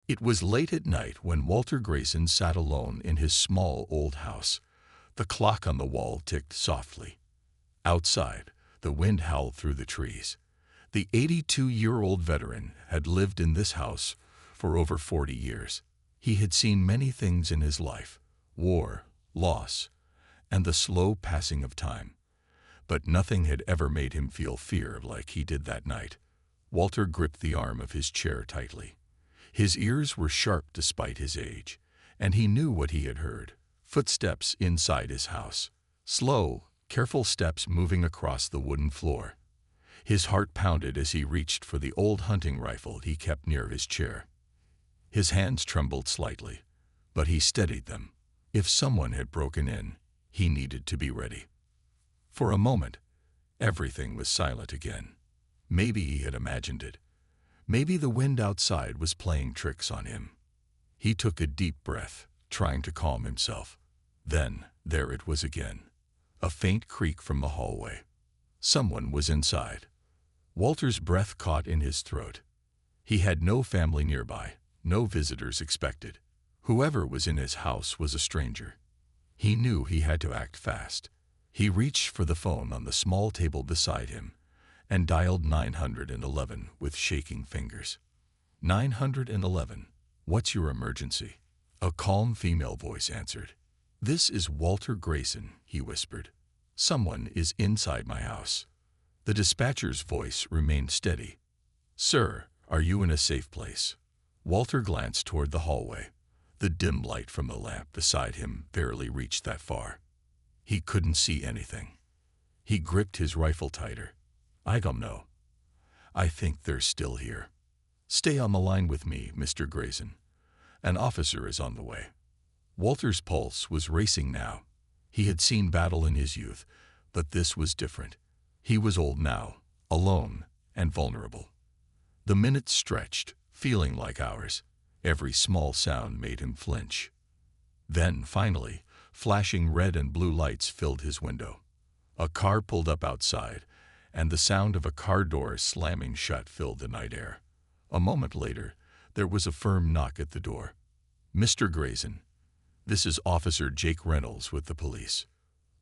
It was late at night when Walter Grayson sat alone in his small old house. The clock on the wall ticked softly. Outside, the wind howled through the trees. The 82-year-old veteran had lived in this house for over 40 years. He had seen many things in his life: war, loss, and the slow passing of time. But nothing had ever made him feel fear like he did that night. Walter gripped the arm of his chair tightly. His ears were sharp despite his age, and he knew what he had heard: footsteps inside his house. Slow, careful steps moving across the wooden floor. His heart pounded as he reached for the old hunting rifle he kept near his chair. His hands trembled slightly, but he steadied them. If someone had broken in, he needed to be ready. For a moment, everything was silent again. Maybe he had imagined it. Maybe the wind outside was playing tricks on him. He took a deep breath, trying to calm himself. Then, there it was again. A faint creak from the hallway. Someone was inside. Walter's breath caught in his throat. He had no family nearby, no visitors expected. Whoever was in his house was a stranger. He knew he had to act fast. He reached for the phone on the small table beside him and dialed 911 with shaking fingers. 911, what's your emergency? A calm female voice answered. This is Walter Grayson, he whispered. Someone is inside my house. The dispatcher's voice remained steady. Sir, are you in a safe place? Walter glanced toward the hallway. The dim light from the lamp beside him barely reached that far. He couldn't see anything. He gripped his rifle tighter. I don't know. I think they're still here. Stay on the line with me, Mr. Grayson. An officer is on the way. Walter's pulse was racing now. He had seen battle in his youth, but this was different. He was old now, alone and vulnerable. The minutes stretched, feeling like hours. Every small sound made him flinch. Then, finally, flashing red and blue lights filled his window. A car pulled up outside, and the sound of a car door slamming shut filled the night air. A moment later, there was a firm knock at the door. Mr. Grayson, this is Officer Jake Reynolds with the police.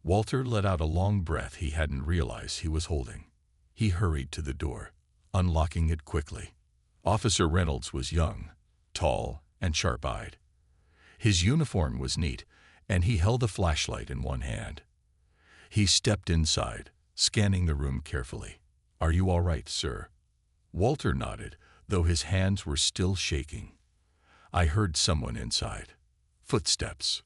Walter let out a long breath he hadn't realized he was holding. He hurried to the door, unlocking it quickly. Officer Reynolds was young, tall, and sharp-eyed. His uniform was neat, and he held a flashlight in one hand. He stepped inside, scanning the room carefully. Are you all right, sir? Walter nodded, though his hands were still shaking. I heard someone inside. Footsteps.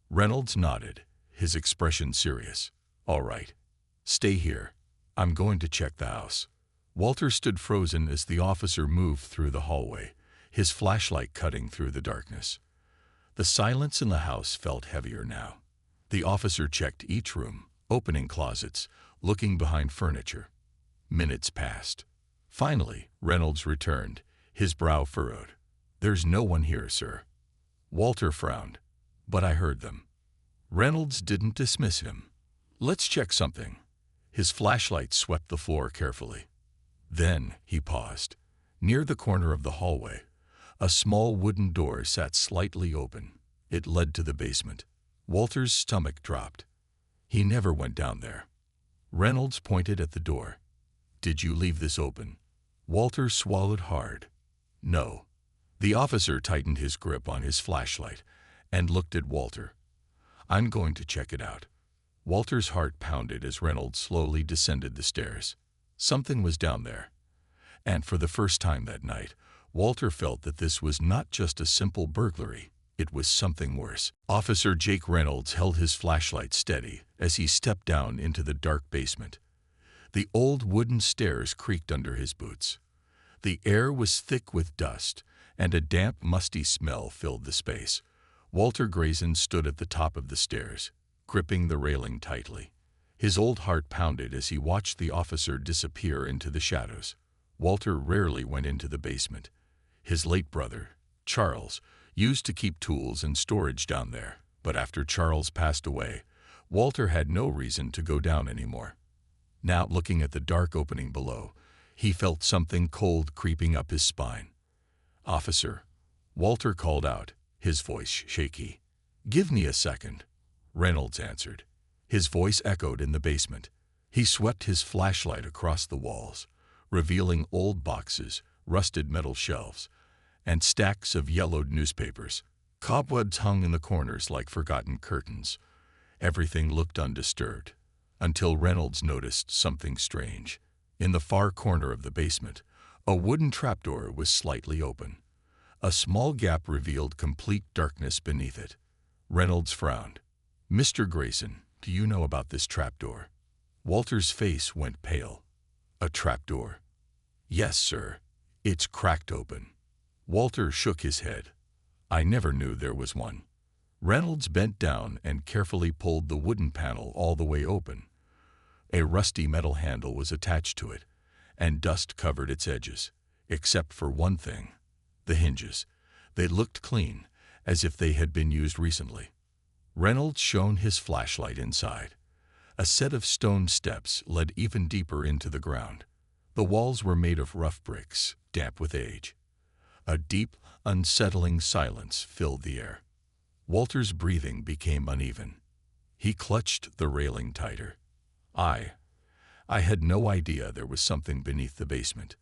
Reynolds nodded, his expression serious. All right. Stay here. I'm going to check the house. Walter stood frozen as the officer moved through the hallway, his flashlight cutting through the darkness. The silence in the house felt heavier now. The officer checked each room, opening closets, looking behind furniture. Minutes passed. Finally, Reynolds returned, his brow furrowed. There's no one here, sir. Walter frowned. But I heard them. Reynolds didn't dismiss him. Let's check something. His flashlight swept the floor carefully. Then he paused. Near the corner of the hallway, a small wooden door sat slightly open. It led to the basement. Walter's stomach dropped. He never went down there. Reynolds pointed at the door. Did you leave this open? Walter swallowed hard. No. The officer tightened his grip on his flashlight and looked at Walter. I'm going to check it out. Walter's heart pounded as Reynolds slowly descended the stairs. Something was down there. And for the first time that night, Walter felt that this was not just a simple burglary. It was something worse. Officer Jake Reynolds held his flashlight steady as he stepped down into the dark basement. The old wooden stairs creaked under his boots. The air was thick with dust, and a damp, musty smell filled the space. Walter Grayson stood at the top of the stairs, gripping the railing tightly. His old heart pounded as he watched the officer disappear into the shadows. Walter rarely went into the basement. His late brother, Charles, used to keep tools and storage down there, but after Charles passed away, Walter had no reason to go down anymore. Now, looking at the dark opening below, he felt something cold creeping up his spine. Officer, Walter called out, his voice shaky. "Give me a second," Reynolds answered. His voice echoed in the basement. He swept his flashlight across the walls, revealing old boxes, rusted metal shelves, and stacks of yellowed newspapers. Cobwebs hung in the corners like forgotten curtains. Everything looked undisturbed, until Reynolds noticed something strange. In the far corner of the basement, a wooden trapdoor was slightly open. A small gap revealed complete darkness beneath it. Reynolds frowned. "Mr. Grayson, do you know about this trapdoor?" Walter's face went pale. "A trapdoor?" "Yes, sir. It's cracked open." Walter shook his head. "I never knew there was one." Reynolds bent down and carefully pulled the wooden panel all the way open. A rusty metal handle was attached to it, and dust covered its edges, except for one thing: the hinges. They looked clean, as if they had been used recently. Reynolds shone his flashlight inside. A set of stone steps led even deeper into the ground. The walls were made of rough bricks, damp with age. A deep, unsettling silence filled the air. Walter's breathing became uneven. He clutched the railing tighter. I had no idea there was something beneath the basement."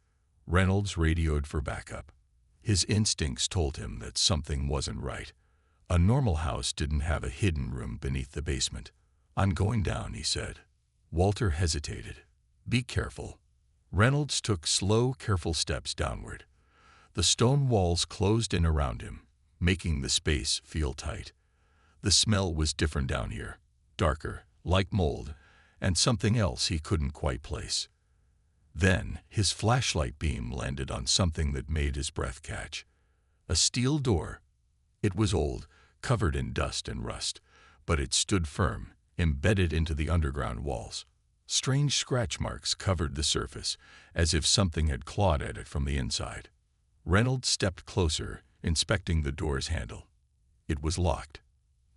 Reynolds radioed for backup. His instincts told him that something wasn't right. A normal house didn't have a hidden room beneath the basement. "I'm going down," he said. Walter hesitated. "Be careful." Reynolds took slow, careful steps downward. The stone walls closed in around him, making the space feel tight. The smell was different down here, darker, like mold, and something else he couldn't quite place. Then his flashlight beam landed on something that made his breath catch. A steel door. It was old, covered in dust and rust, but it stood firm, embedded into the underground walls. Strange scratch marks covered the surface, as if something had clawed at it from the inside. Reynolds stepped closer, inspecting the door's handle. It was locked.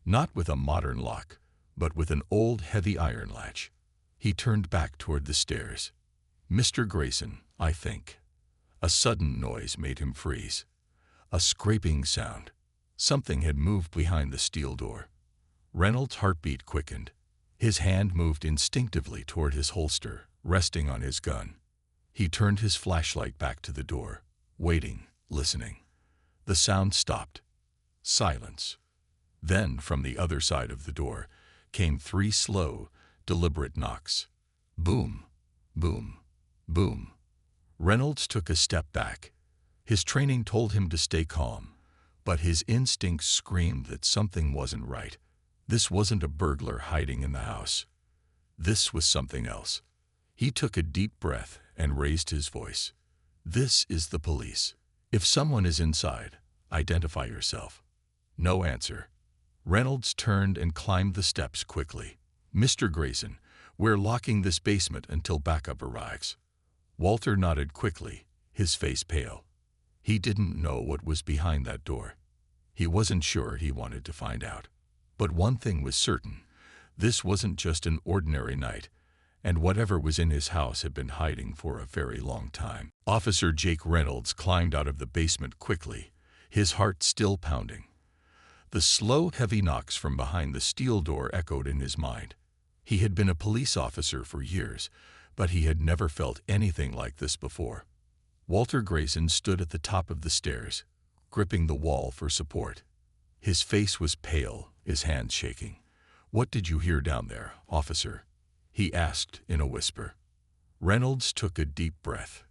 Not with a modern lock, but with an old, heavy iron latch. He turned back toward the stairs. "Mr. Grayson, I think." A sudden noise made him freeze. A scraping sound. Something had moved behind the steel door. Reynolds' heartbeat quickened. His hand moved instinctively toward his holster, resting on his gun. He turned his flashlight back to the door, waiting, listening. The sound stopped. Silence. Then, from the other side of the door, came 3 slow, deliberate knocks. Boom, boom, boom. Reynolds took a step back. His training told him to stay calm, but his instincts screamed that something wasn't right. This wasn't a burglar hiding in the house. This was something else. He took a deep breath and raised his voice. "This is the police. If someone is inside, identify yourself." No answer. Reynolds turned and climbed the steps quickly. "Mr. Grayson, we're locking this basement until backup arrives." Walter nodded quickly, his face pale. He didn't know what was behind that door. He wasn't sure he wanted to find out. But one thing was certain. This wasn't just an ordinary night, and whatever was in his house had been hiding for a very long time. Officer Jake Reynolds climbed out of the basement quickly, his heart still pounding. The slow, heavy knocks from behind the steel door echoed in his mind. He had been a police officer for years, but he had never felt anything like this before. Walter Grayson stood at the top of the stairs, gripping the wall for support. His face was pale, his hands shaking. "What did you hear down there, officer?" he asked in a whisper. Reynolds took a deep breath.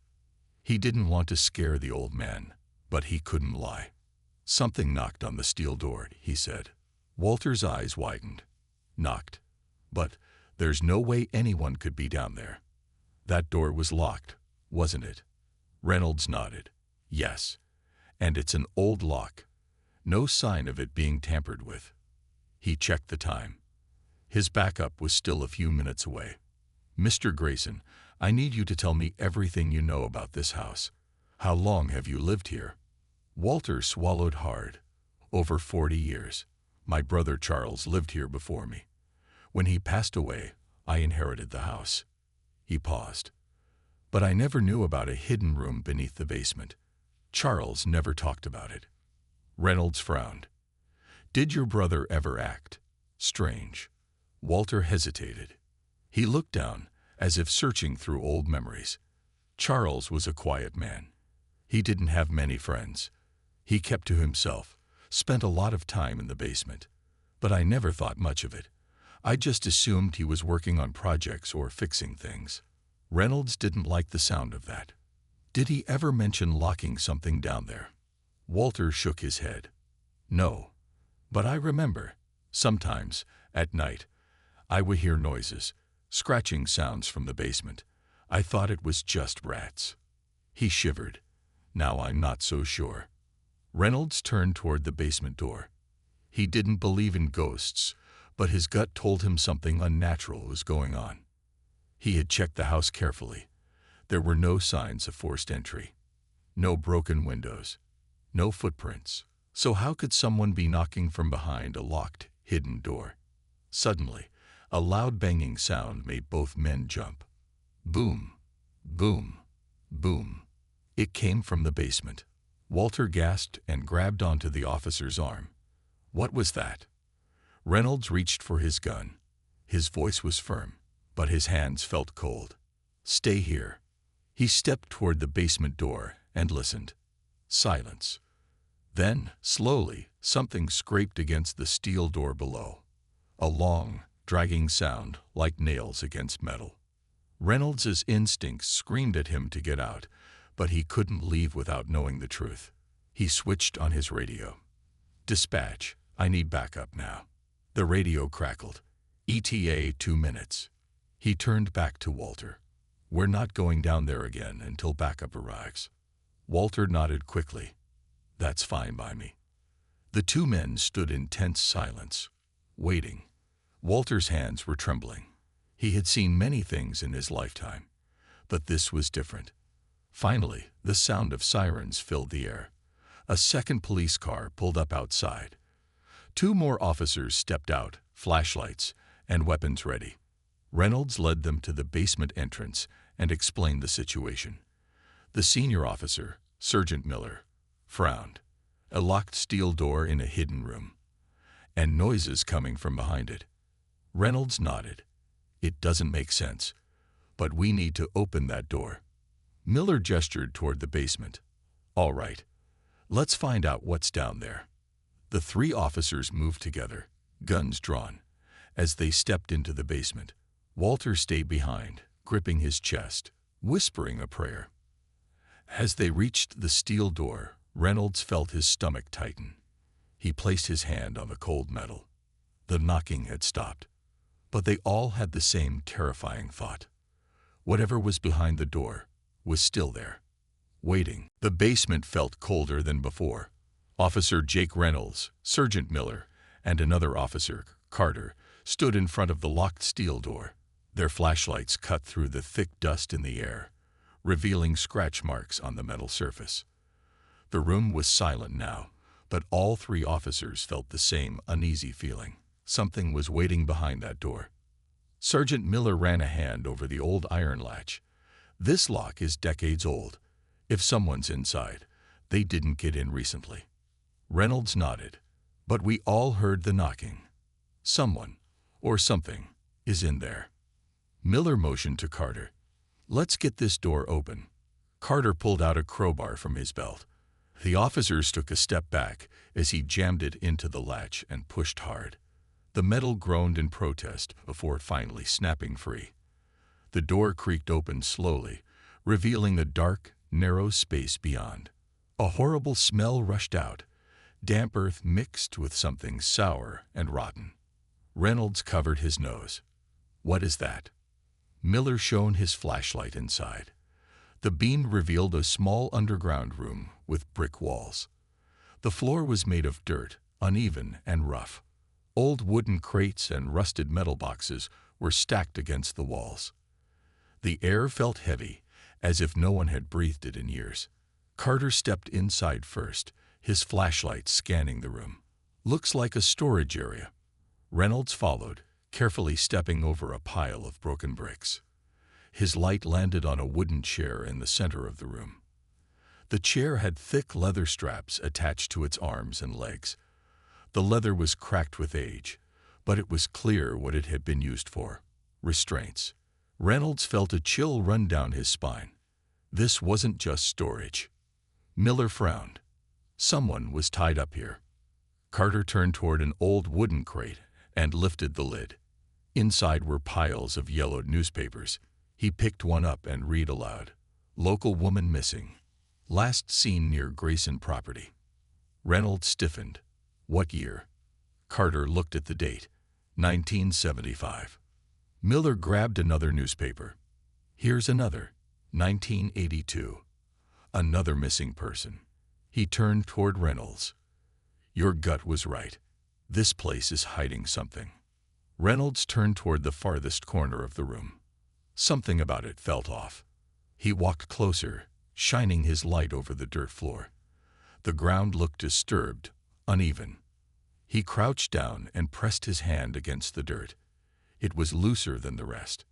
He didn't want to scare the old man, but he couldn't lie. "Something knocked on the steel door," he said. Walter's eyes widened. "Knocked? But there's no way anyone could be down there." "That door was locked, wasn't it?" Reynolds nodded. "Yes. And it's an old lock. No sign of it being tampered with." He checked the time. His backup was still a few minutes away. "Mr. Grayson, I need you to tell me everything you know about this house. How long have you lived here?" Walter swallowed hard. "Over 40 years. My brother Charles lived here before me. When he passed away, I inherited the house." He paused. "But I never knew about a hidden room beneath the basement. Charles never talked about it." Reynolds frowned. Did your brother ever act strange? Walter hesitated. He looked down, as if searching through old memories. Charles was a quiet man. He didn't have many friends. He kept to himself, spent a lot of time in the basement. But I never thought much of it. I just assumed he was working on projects or fixing things. Reynolds didn't like the sound of that. Did he ever mention locking something down there? Walter shook his head. No. But I remember, sometimes, at night, I would hear noises, scratching sounds from the basement. I thought it was just rats. He shivered. Now I'm not so sure. Reynolds turned toward the basement door. He didn't believe in ghosts, but his gut told him something unnatural was going on. He had checked the house carefully. There were no signs of forced entry. No broken windows. No footprints. So how could someone be knocking from behind a locked, hidden door? Suddenly, a loud banging sound made both men jump. Boom, boom, boom. It came from the basement. Walter gasped and grabbed onto the officer's arm. What was that? Reynolds reached for his gun. His voice was firm, but his hands felt cold. Stay here. He stepped toward the basement door and listened. Silence. Then, slowly, something scraped against the steel door below. A long, dragging sound like nails against metal. Reynolds's instincts screamed at him to get out, but he couldn't leave without knowing the truth. He switched on his radio. Dispatch, I need backup now. The radio crackled. ETA 2 minutes. He turned back to Walter. We're not going down there again until backup arrives. Walter nodded quickly. That's fine by me. The two men stood in tense silence, waiting. Walter's hands were trembling. He had seen many things in his lifetime, but this was different. Finally, the sound of sirens filled the air. A second police car pulled up outside. 2 more officers stepped out, flashlights and weapons ready. Reynolds led them to the basement entrance and explained the situation. The senior officer, Sergeant Miller, frowned. A locked steel door in a hidden room, and noises coming from behind it. Reynolds nodded. It doesn't make sense, but we need to open that door. Miller gestured toward the basement. All right, let's find out what's down there. The 3 officers moved together, guns drawn. As they stepped into the basement, Walter stayed behind, gripping his chest, whispering a prayer. As they reached the steel door, Reynolds felt his stomach tighten. He placed his hand on the cold metal. The knocking had stopped, but they all had the same terrifying thought. Whatever was behind the door was still there, waiting. The basement felt colder than before. Officer Jake Reynolds, Sergeant Miller, and another officer, Carter, stood in front of the locked steel door. Their flashlights cut through the thick dust in the air, revealing scratch marks on the metal surface. The room was silent now, but all 3 officers felt the same uneasy feeling. Something was waiting behind that door. Sergeant Miller ran a hand over the old iron latch. This lock is decades old. If someone's inside, they didn't get in recently. Reynolds nodded, but we all heard the knocking. Someone, or something, is in there. Miller motioned to Carter. Let's get this door open. Carter pulled out a crowbar from his belt. The officers took a step back as he jammed it into the latch and pushed hard. The metal groaned in protest before finally snapping free. The door creaked open slowly, revealing the dark, narrow space beyond. A horrible smell rushed out, damp earth mixed with something sour and rotten. Reynolds covered his nose. What is that? Miller shone his flashlight inside. The beam revealed a small underground room with brick walls. The floor was made of dirt, uneven and rough. Old wooden crates and rusted metal boxes were stacked against the walls. The air felt heavy, as if no one had breathed it in years. Carter stepped inside first, his flashlight scanning the room. Looks like a storage area. Reynolds followed, carefully stepping over a pile of broken bricks. His light landed on a wooden chair in the center of the room. The chair had thick leather straps attached to its arms and legs. The leather was cracked with age, but it was clear what it had been used for: restraints. Reynolds felt a chill run down his spine. This wasn't just storage. Miller frowned. Someone was tied up here. Carter turned toward an old wooden crate and lifted the lid. Inside were piles of yellowed newspapers. He picked one up and read aloud. Local woman missing. Last seen near Grayson property. Reynolds stiffened. What year? Carter looked at the date. 1975. Miller grabbed another newspaper. Here's another. 1982. Another missing person. He turned toward Reynolds. Your gut was right. This place is hiding something. Reynolds turned toward the farthest corner of the room. Something about it felt off. He walked closer, shining his light over the dirt floor. The ground looked disturbed, uneven. He crouched down and pressed his hand against the dirt. It was looser than the rest.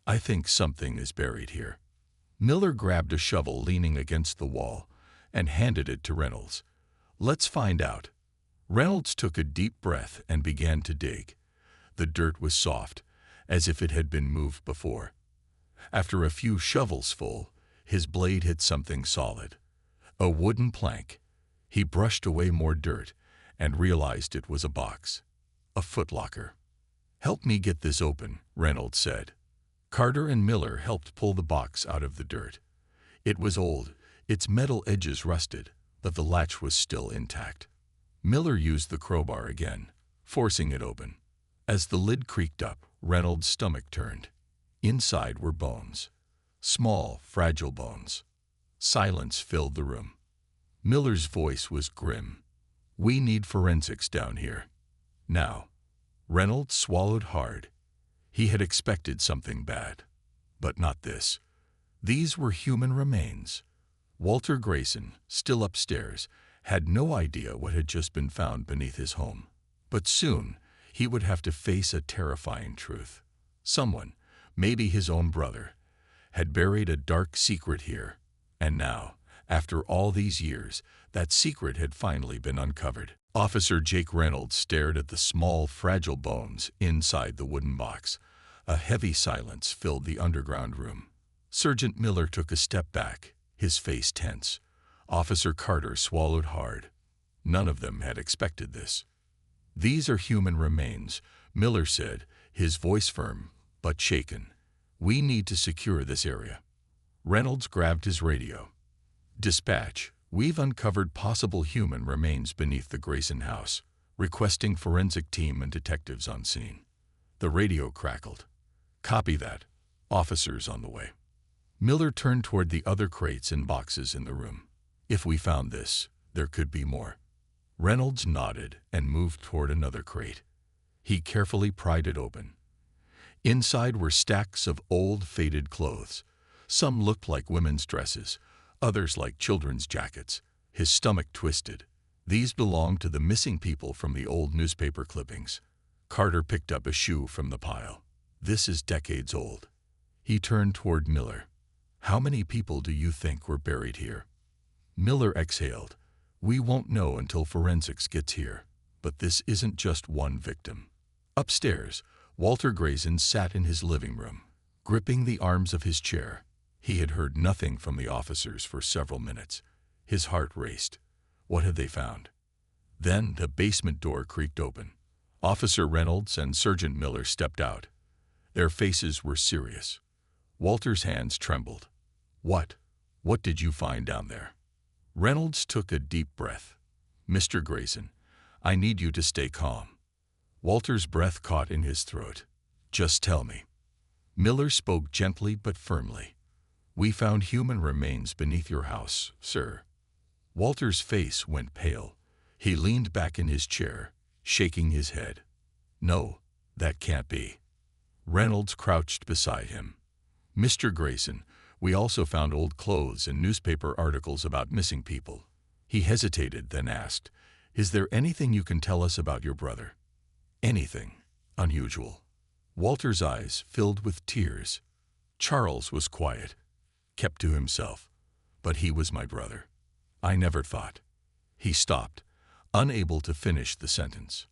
I think something is buried here. Miller grabbed a shovel leaning against the wall and handed it to Reynolds. Let's find out. Reynolds took a deep breath and began to dig. The dirt was soft, as if it had been moved before. After a few shovels full, his blade hit something solid. A wooden plank. He brushed away more dirt and realized it was a box. A footlocker. Help me get this open, Reynolds said. Carter and Miller helped pull the box out of the dirt. It was old, its metal edges rusted, but the latch was still intact. Miller used the crowbar again, forcing it open. As the lid creaked up, Reynolds' stomach turned. Inside were bones. Small, fragile bones. Silence filled the room. Miller's voice was grim. We need forensics down here. Now. Reynolds swallowed hard. He had expected something bad. But not this. These were human remains. Walter Grayson, still upstairs, had no idea what had just been found beneath his home. But soon, he would have to face a terrifying truth. Someone, maybe his own brother, had buried a dark secret here. And now, after all these years, that secret had finally been uncovered. Officer Jake Reynolds stared at the small, fragile bones inside the wooden box. A heavy silence filled the underground room. Sergeant Miller took a step back, his face tense. Officer Carter swallowed hard. None of them had expected this. These are human remains, Miller said, his voice firm, but shaken. We need to secure this area. Reynolds grabbed his radio. Dispatch, we've uncovered possible human remains beneath the Grayson house, requesting forensic team and detectives on scene. The radio crackled. Copy that. Officers on the way. Miller turned toward the other crates and boxes in the room. If we found this, there could be more. Reynolds nodded and moved toward another crate. He carefully pried it open. Inside were stacks of old, faded clothes. Some looked like women's dresses, others like children's jackets. His stomach twisted. These belonged to the missing people from the old newspaper clippings. Carter picked up a shoe from the pile. This is decades old. He turned toward Miller. How many people do you think were buried here? Miller exhaled. We won't know until forensics gets here. But this isn't just one victim. Upstairs, Walter Grayson sat in his living room, gripping the arms of his chair. He had heard nothing from the officers for several minutes. His heart raced. What had they found? Then the basement door creaked open. Officer Reynolds and Sergeant Miller stepped out. Their faces were serious. Walter's hands trembled. What did you find down there? Reynolds took a deep breath. Mr. Grayson, I need you to stay calm. Walter's breath caught in his throat. Just tell me. Miller spoke gently but firmly. We found human remains beneath your house, sir. Walter's face went pale. He leaned back in his chair, shaking his head. No, that can't be. Reynolds crouched beside him. Mr. Grayson, we also found old clothes and newspaper articles about missing people. He hesitated, then asked, Is there anything you can tell us about your brother? Anything unusual. Walter's eyes filled with tears. Charles was quiet, kept to himself, but he was my brother. I never thought. He stopped, unable to finish the sentence.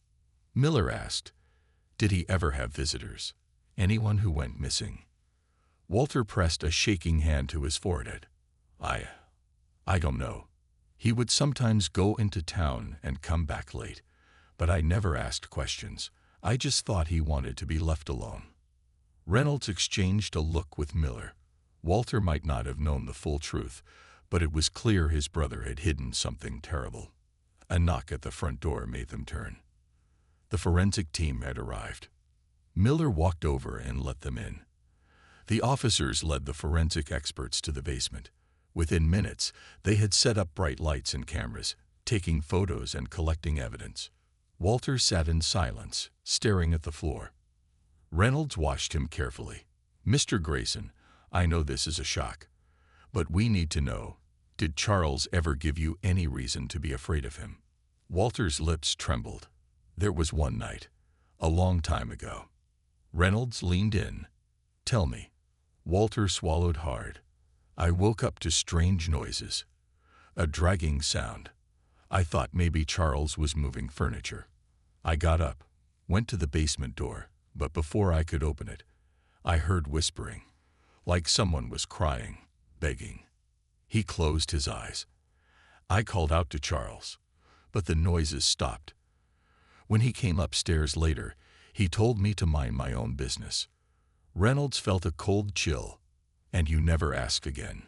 Miller asked, did he ever have visitors? Anyone who went missing? Walter pressed a shaking hand to his forehead. I don't know. He would sometimes go into town and come back late, but I never asked questions. I just thought he wanted to be left alone. Reynolds exchanged a look with Miller. Walter might not have known the full truth, but it was clear his brother had hidden something terrible. A knock at the front door made them turn. The forensic team had arrived. Miller walked over and let them in. The officers led the forensic experts to the basement. Within minutes, they had set up bright lights and cameras, taking photos and collecting evidence. Walter sat in silence, staring at the floor. Reynolds watched him carefully. Mr. Grayson, I know this is a shock, but we need to know, did Charles ever give you any reason to be afraid of him? Walter's lips trembled. There was one night, a long time ago. Reynolds leaned in. Tell me. Walter swallowed hard. I woke up to strange noises. A dragging sound. I thought maybe Charles was moving furniture. I got up, went to the basement door, but before I could open it, I heard whispering, like someone was crying, begging. He closed his eyes. I called out to Charles, but the noises stopped. When he came upstairs later, he told me to mind my own business. Reynolds felt a cold chill. And you never asked again.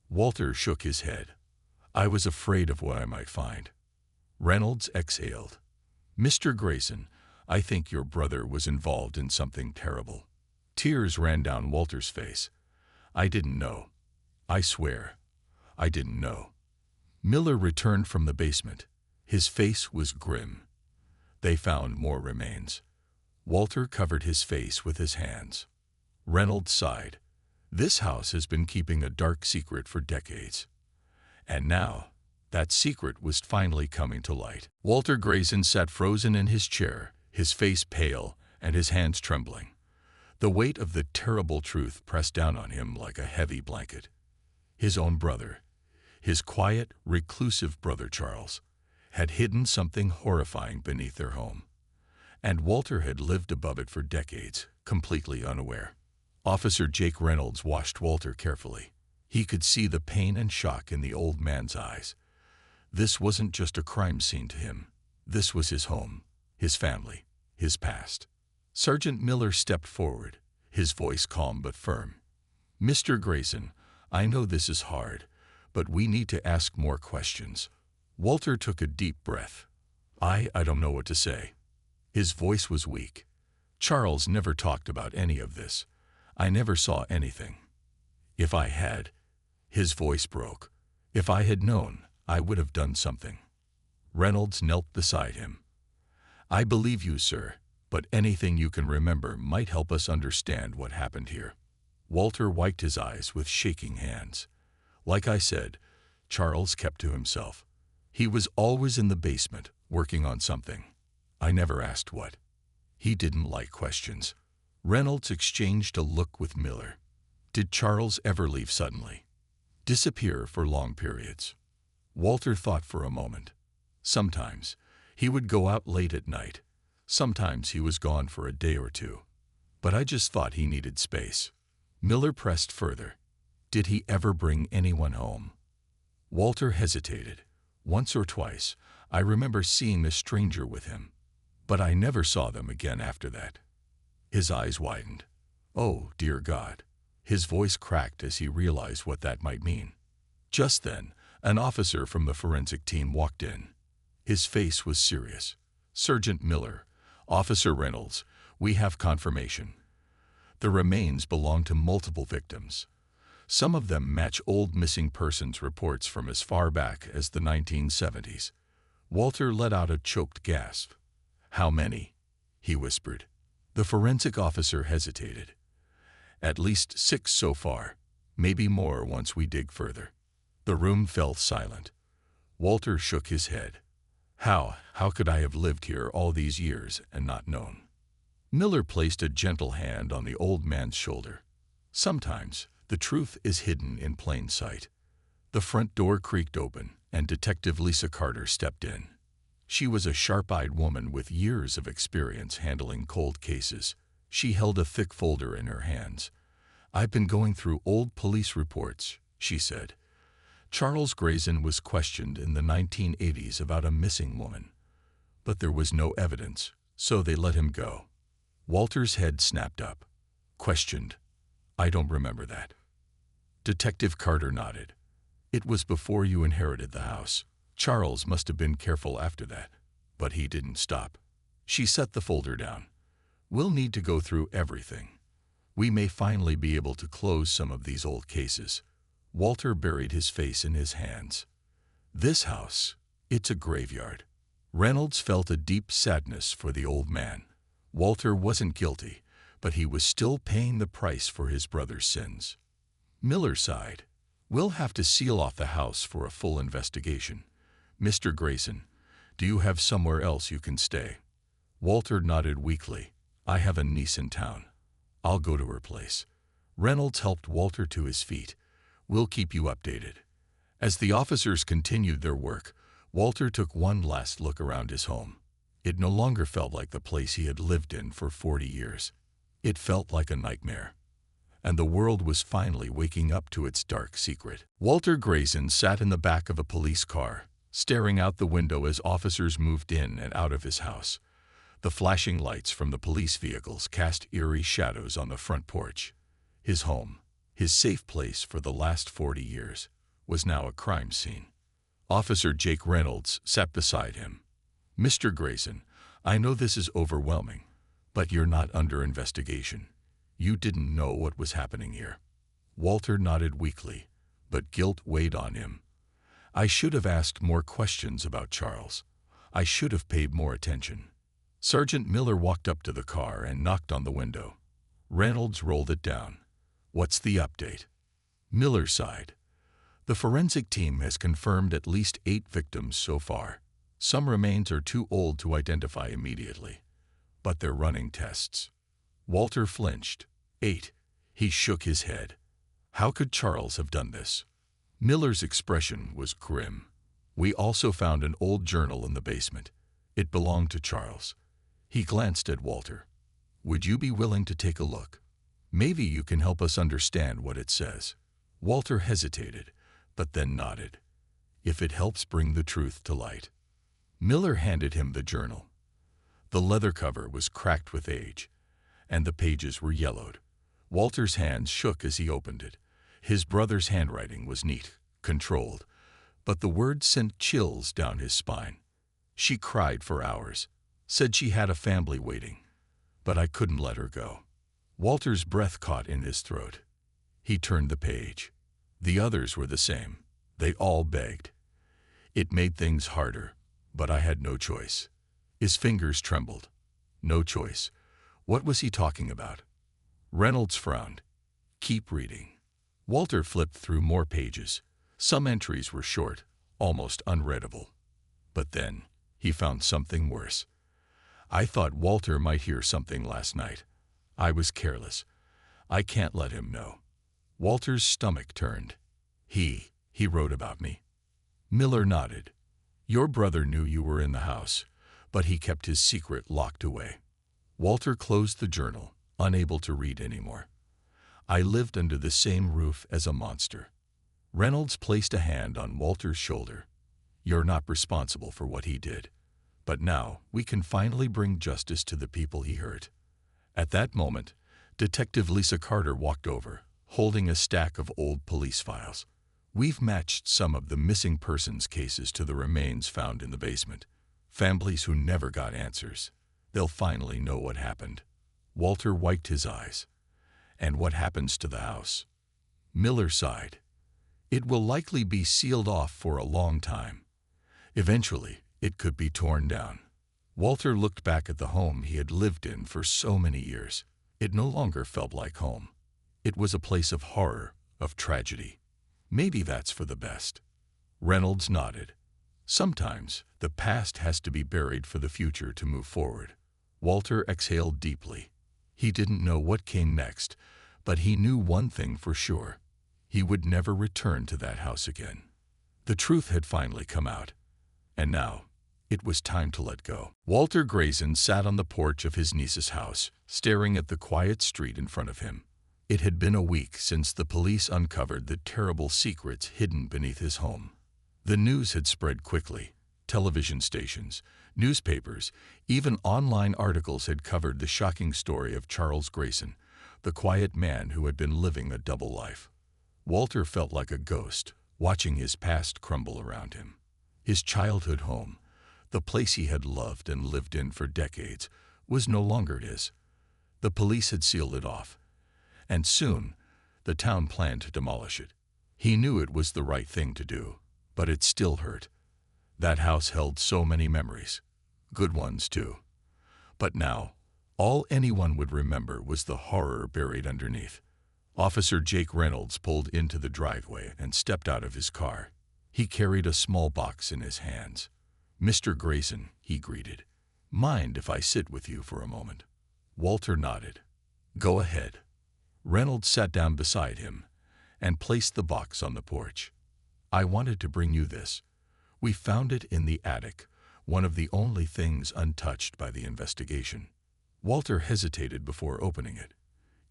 Walter shook his head. I was afraid of what I might find. Reynolds exhaled. Mr. Grayson, I think your brother was involved in something terrible. Tears ran down Walter's face. I didn't know. I swear, I didn't know. Miller returned from the basement. His face was grim. They found more remains. Walter covered his face with his hands. Reynolds sighed. This house has been keeping a dark secret for decades. And now, that secret was finally coming to light. Walter Grayson sat frozen in his chair, his face pale and his hands trembling. The weight of the terrible truth pressed down on him like a heavy blanket. His own brother, his quiet, reclusive brother Charles, had hidden something horrifying beneath their home. And Walter had lived above it for decades, completely unaware. Officer Jake Reynolds watched Walter carefully. He could see the pain and shock in the old man's eyes. This wasn't just a crime scene to him. This was his home, his family, his past. Sergeant Miller stepped forward, his voice calm but firm. Mr. Grayson, I know this is hard, but we need to ask more questions. Walter took a deep breath. I don't know what to say. His voice was weak. Charles never talked about any of this. I never saw anything. If I had, his voice broke. If I had known, I would have done something. Reynolds knelt beside him. I believe you, sir, but anything you can remember might help us understand what happened here. Walter wiped his eyes with shaking hands. Like I said, Charles kept to himself. He was always in the basement, working on something. I never asked what. He didn't like questions. Reynolds exchanged a look with Miller. Did Charles ever leave suddenly? Disappear for long periods? Walter thought for a moment. Sometimes he would go out late at night. Sometimes he was gone for a day or two. But I just thought he needed space. Miller pressed further. Did he ever bring anyone home? Walter hesitated. Once or twice, I remember seeing a stranger with him. But I never saw them again after that. His eyes widened. Oh, dear God. His voice cracked as he realized what that might mean. Just then, an officer from the forensic team walked in. His face was serious. Sergeant Miller, Officer Reynolds, we have confirmation. The remains belong to multiple victims. Some of them match old missing persons reports from as far back as the 1970s. Walter let out a choked gasp. How many? He whispered. The forensic officer hesitated. At least 6 so far, maybe more once we dig further. The room fell silent. Walter shook his head. How could I have lived here all these years and not known? Miller placed a gentle hand on the old man's shoulder. Sometimes the truth is hidden in plain sight. The front door creaked open, and Detective Lisa Carter stepped in. She was a sharp-eyed woman with years of experience handling cold cases. She held a thick folder in her hands. "I've been going through old police reports," she said. "Charles Grayson was questioned in the 1980s about a missing woman. But there was no evidence, so they let him go." Walter's head snapped up. "Questioned? I don't remember that." Detective Carter nodded. "It was before you inherited the house. Charles must have been careful after that. But he didn't stop." She set the folder down. "We'll need to go through everything. We may finally be able to close some of these old cases." Walter buried his face in his hands. "This house, it's a graveyard." Reynolds felt a deep sadness for the old man. Walter wasn't guilty, but he was still paying the price for his brother's sins. Miller sighed. "We'll have to seal off the house for a full investigation. Mr. Grayson, do you have somewhere else you can stay?" Walter nodded weakly. "I have a niece in town. I'll go to her place." Reynolds helped Walter to his feet. "We'll keep you updated." As the officers continued their work, Walter took one last look around his home. It no longer felt like the place he had lived in for 40 years. It felt like a nightmare. And the world was finally waking up to its dark secret. Walter Grayson sat in the back of a police car, staring out the window as officers moved in and out of his house. The flashing lights from the police vehicles cast eerie shadows on the front porch. His home, his safe place for the last 40 years, was now a crime scene. Officer Jake Reynolds sat beside him. "Mr. Grayson, I know this is overwhelming, but you're not under investigation. You didn't know what was happening here." Walter nodded weakly, but guilt weighed on him. "I should have asked more questions about Charles. I should have paid more attention." Sergeant Miller walked up to the car and knocked on the window. Reynolds rolled it down. "What's the update?" Miller sighed. "The forensic team has confirmed at least 8 victims so far. Some remains are too old to identify immediately, but they're running tests." Walter flinched. 8. He shook his head. How could Charles have done this? Miller's expression was grim. "We also found an old journal in the basement. It belonged to Charles." He glanced at Walter. "Would you be willing to take a look? Maybe you can help us understand what it says." Walter hesitated, but then nodded. "If it helps bring the truth to light." Miller handed him the journal. The leather cover was cracked with age, and the pages were yellowed. Walter's hands shook as he opened it. His brother's handwriting was neat, controlled, but the words sent chills down his spine. "She cried for hours, said she had a family waiting, but I couldn't let her go." Walter's breath caught in his throat. He turned the page. The others were the same. They all begged. It made things harder, but I had no choice. His fingers trembled. No choice. What was he talking about? Reynolds frowned. "Keep reading." Walter flipped through more pages. Some entries were short, almost unreadable. But then he found something worse. "I thought Walter might hear something last night. I was careless. I can't let him know." Walter's stomach turned. He wrote about me." Miller nodded. "Your brother knew you were in the house, but he kept his secret locked away." Walter closed the journal, unable to read anymore. "I lived under the same roof as a monster." Reynolds placed a hand on Walter's shoulder. "You're not responsible for what he did, but now we can finally bring justice to the people he hurt." At that moment, Detective Lisa Carter walked over, holding a stack of old police files. "We've matched some of the missing persons cases to the remains found in the basement. Families who never got answers. They'll finally know what happened." Walter wiped his eyes. "And what happens to the house?" Miller sighed. "It will likely be sealed off for a long time. Eventually, it could be torn down." Walter looked back at the home he had lived in for so many years. It no longer felt like home. It was a place of horror, of tragedy. Maybe that's for the best. Reynolds nodded. Sometimes the past has to be buried for the future to move forward. Walter exhaled deeply. He didn't know what came next, but he knew one thing for sure. He would never return to that house again. The truth had finally come out, and now it was time to let go. Walter Grayson sat on the porch of his niece's house, staring at the quiet street in front of him. It had been a week since the police uncovered the terrible secrets hidden beneath his home. The news had spread quickly. Television stations, newspapers, even online articles had covered the shocking story of Charles Grayson, the quiet man who had been living a double life. Walter felt like a ghost, watching his past crumble around him. His childhood home, the place he had loved and lived in for decades, was no longer his. The police had sealed it off, and soon the town planned to demolish it. He knew it was the right thing to do, but it still hurt. That house held so many memories, good ones too. But now, all anyone would remember was the horror buried underneath. Officer Jake Reynolds pulled into the driveway and stepped out of his car. He carried a small box in his hands. "Mr. Grayson," he greeted. "Mind if I sit with you for a moment?" Walter nodded. "Go ahead." Reynolds sat down beside him and placed the box on the porch. "I wanted to bring you this. We found it in the attic, one of the only things untouched by the investigation." Walter hesitated before opening it.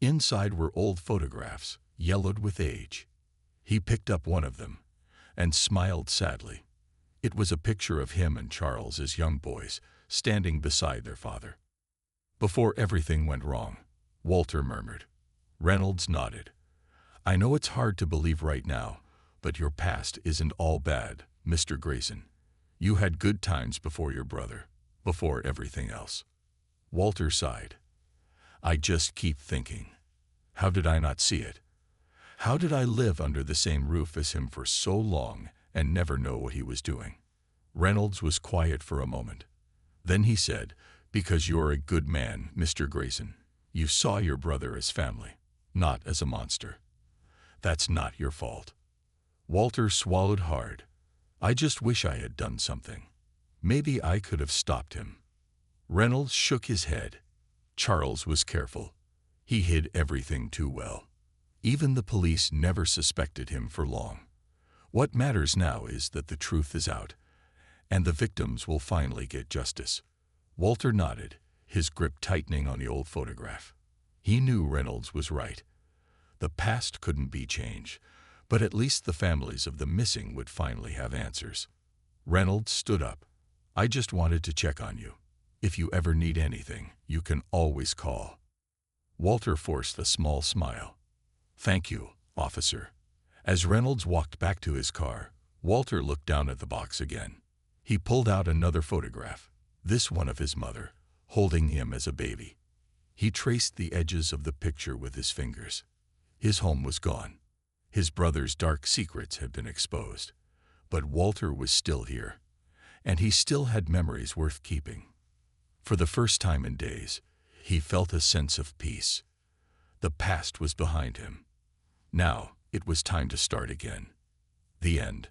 Inside were old photographs, yellowed with age. He picked up one of them and smiled sadly. It was a picture of him and Charles as young boys, standing beside their father. "Before everything went wrong," Walter murmured. Reynolds nodded. "I know it's hard to believe right now, but your past isn't all bad, Mr. Grayson. You had good times before your brother, before everything else." Walter sighed. "I just keep thinking, how did I not see it? How did I live under the same roof as him for so long and never know what he was doing?" Reynolds was quiet for a moment. Then he said, "Because you're a good man, Mr. Grayson. You saw your brother as family, not as a monster. That's not your fault." Walter swallowed hard. "I just wish I had done something. Maybe I could have stopped him." Reynolds shook his head. "Charles was careful. He hid everything too well. Even the police never suspected him for long. What matters now is that the truth is out, and the victims will finally get justice." Walter nodded, his grip tightening on the old photograph. He knew Reynolds was right. The past couldn't be changed, but at least the families of the missing would finally have answers. Reynolds stood up. "I just wanted to check on you. If you ever need anything, you can always call." Walter forced a small smile. "Thank you, officer." As Reynolds walked back to his car, Walter looked down at the box again. He pulled out another photograph, this one of his mother, holding him as a baby. He traced the edges of the picture with his fingers. His home was gone. His brother's dark secrets had been exposed. But Walter was still here, and he still had memories worth keeping. For the first time in days, he felt a sense of peace. The past was behind him. Now it was time to start again. The end.